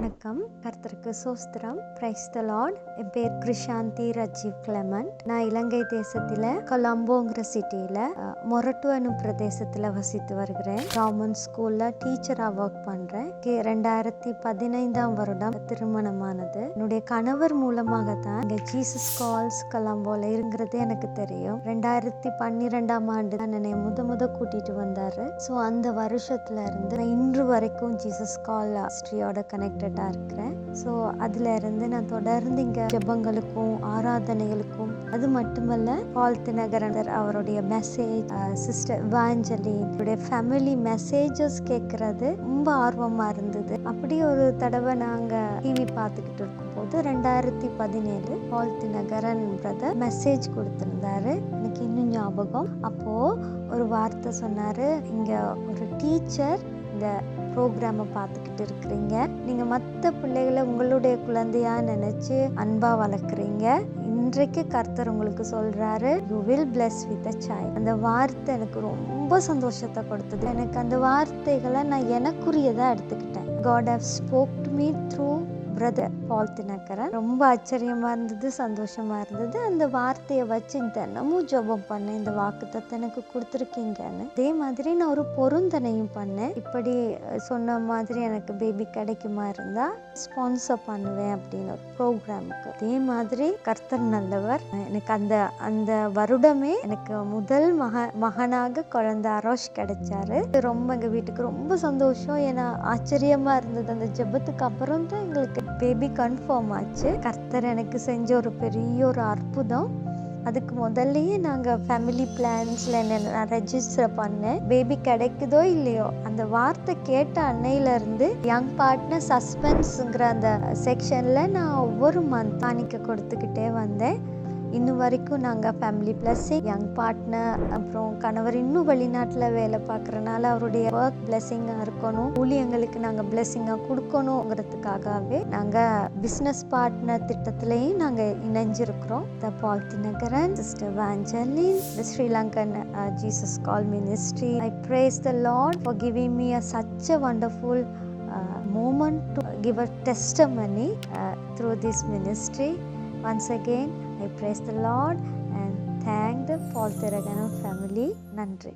வணக்கம். கர்த்தருக்கு சோஸ்திரம். Praise the Lord. என் பேர் கிருஷாந்தி ரஜீவ் கிளமண்ட். நான் இலங்கை தேசத்தில் கொலம்போங்கிற சிட்டியில் மொரட்டு என்னும் பிரதேசத்தில் வசித்து வருகிறேன். கவர்மெண்ட் ஸ்கூலில் டீச்சராக ஒர்க் பண்ணுறேன். 2015 வருடம் திருமணமானது. என்னுடைய கணவர் மூலமாக தான் இங்கே ஜீசஸ் கால்ஸ் கொலம்போல இருங்கிறது எனக்கு தெரியும். 2012 தான் என்னை முத கூட்டிட்டு வந்தாரு. ஸோ அந்த வருஷத்துல இருந்து நான் இன்று வரைக்கும் ஜீசஸ் கால் ஹிஸ்ட்ரியோட கனெக்டடாக இருக்கிறேன். ஸோ அதில் இருந்து நான் தொடர்ந்து இங்கே ஜெபங்களுக்கும் ஆராதனைகளுக்கும், அது மட்டுமல்ல பால்த் நகரண்டர் அவருடைய மெசேஜ், சிஸ்டர் வாஞ்சலினுடைய ஃபேமிலி மெசேஜஸ் கேட்கறது ரொம்ப ஆர்வமாக இருந்தது. அப்படி ஒரு தடவை நாங்கள் டிவி பார்த்துக்கிட்டு இருக்கும்போது 2017 பால்த் நகரன் பிரதர் மெசேஜ் கொடுத்துருந்தாரு. எனக்கு இன்னும் ஞாபகம். அப்போது ஒரு வார்த்தை சொன்னார், இங்கே ஒரு டீச்சர் இந்த ப்ரோக்ராமை பார்த்துக்கிட்டு இருக்கிறீங்க, நீங்கள் மற்ற பிள்ளைகளை உங்களுடைய குழந்தையாக நினச்சி அன்பாக வளர்க்குறீங்க. இன்றைக்கு கர்த்தர் உங்களுக்கு சொல்கிறாரு, you will plus with a child. அந்த வார்த்தை எனக்கு ரொம்ப சந்தோஷத்தை கொடுத்தது. எனக்கு அந்த வார்த்தைகளை நான் எனக்குரியதாக எடுத்துக்கிட்டேன். God have spoke to me through brother Paul Dhinakaran. ரொம்ப ஆச்சரியமாக இருந்தது, சந்தோஷமாக இருந்தது. அந்த வார்த்தையை வச்சு தினமும் ஜெபம் பண்ணேன், இந்த வாக்குத்தத்தை எனக்கு கொடுத்துருக்கீங்கன்னு. அதே மாதிரி நான் ஒரு பொருந்தனையும் பண்ணேன். இப்படி சொன்ன மாதிரி எனக்கு பேபி கிடைக்குமா இருந்தால் ஸ்பான்சர் பண்ணுவேன் அப்படின்னு ஒரு ப்ரோக்ராமுக்கு. அதே மாதிரி கர்த்தர் நல்லவர். எனக்கு அந்த வருடமே எனக்கு முதல் மகனாக குழந்தை அரோஷ் கிடைச்சாரு. ரொம்ப எங்கள் வீட்டுக்கு ரொம்ப சந்தோஷம். ஏன்னா ஆச்சரியமாக இருந்தது. அந்த ஜெபத்துக்கு அப்புறம் தான் எங்களுக்கு பேபி கன்ஃபார்ம் ஆச்சு. கர்த்தர் எனக்கு செஞ்ச ஒரு பெரிய ஒரு அற்புதம். அதுக்கு முதல்லையே நாங்கள் ஃபேமிலி பிளான்ஸில் நான் ரெஜிஸ்டர் பண்ணேன். பேபி கிடைக்குதோ இல்லையோ, அந்த வார்த்தை கேட்ட அன்னையிலேருந்து யங் பார்ட்னர் சஸ்பென்ஸுங்கிற அந்த செக்ஷனில் நான் ஒவ்வொரு மந்த் காணிக்க கொடுத்துக்கிட்டே வந்தேன். இன்னும் வரைக்கும் நாங்கள் ஃபேமிலி பிளஸ்ஸிங், யங் பார்ட்னர், அப்புறம் கணவர் இன்னும் வெளிநாட்டில் வேலை பார்க்குறனால அவருடைய ஒர்க் பிளெஸ்ஸிங்காக இருக்கணும், ஊழியங்களுக்கு நாங்கள் பிளெஸ்ஸிங்காக கொடுக்கணுங்கிறதுக்காகவே நாங்கள் பிஸ்னஸ் பார்ட்னர் திட்டத்திலையும் நாங்கள் இணைஞ்சிருக்கிறோம். The Paul Dhinakaran, sister Evangeline, the Sri Lankan Jesus call ministry. I praise the Lord for giving me such a wonderful moment to give a testimony through this ministry. Once again, I praise the Lord and thank the Paul Theraganam family. நன்றி.